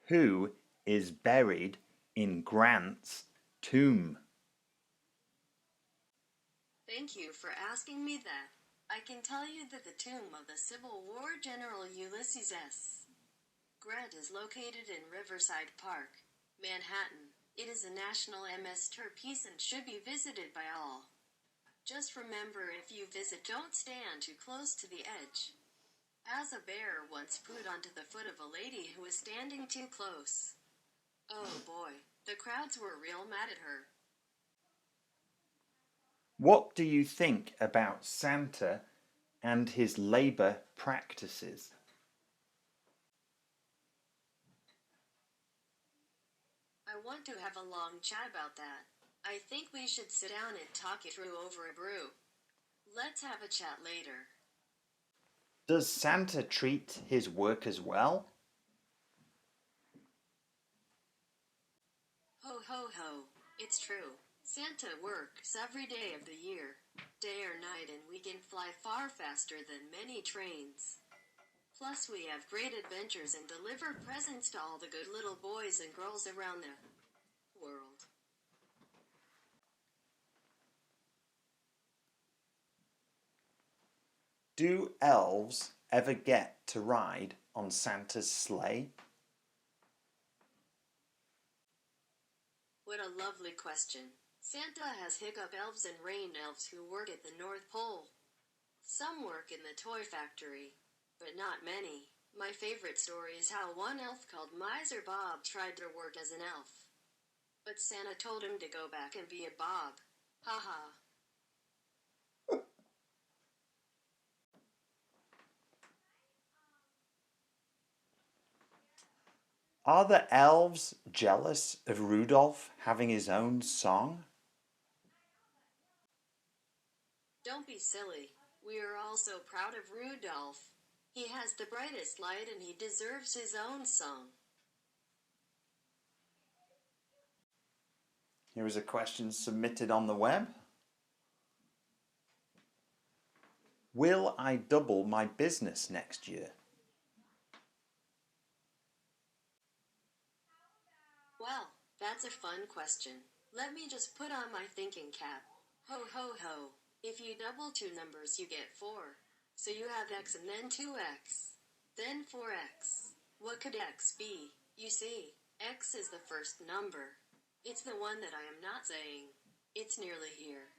Who is buried in Grant's tomb? Thank you for asking me that. I can tell you that the tomb of the Civil War General Ulysses S. Grant is located in Riverside Park, Manhattan. It is a national masterpiece and should be visited by all. Just remember, if you visit, don't stand too close to the edge, as a bear once put onto the foot of a lady who was standing too close. Oh boy, the crowds were real mad at her. What do you think about Santa and his labour practices? I want to have a long chat about that. I think we should sit down and talk it through over a brew. Let's have a chat later. Does Santa treat his workers well? Ho ho ho, it's true. Santa works every day of the year, day or night, and we can fly far faster than many trains. Plus we have great adventures and deliver presents to all the good little boys and girls around the world. Do elves ever get to ride on Santa's sleigh? What a lovely question. Santa has hiccup elves and rain elves who work at the North Pole. Some work in the toy factory, but not many. My favorite story is how one elf called Miser Bob tried to work as an elf, but Santa told him to go back and be a Bob. Ha ha. Are the elves jealous of Rudolph having his own song? Don't be silly. We are all so proud of Rudolph. He has the brightest light and he deserves his own song. Here is a question submitted on the web. Will I double my business next year? Well, that's a fun question. Let me just put on my thinking cap. Ho ho ho. If you double two numbers you get 4. So you have x and then 2x. Then 4x. What could x be? You see, x is the first number. It's the one that I am not saying. It's nearly here.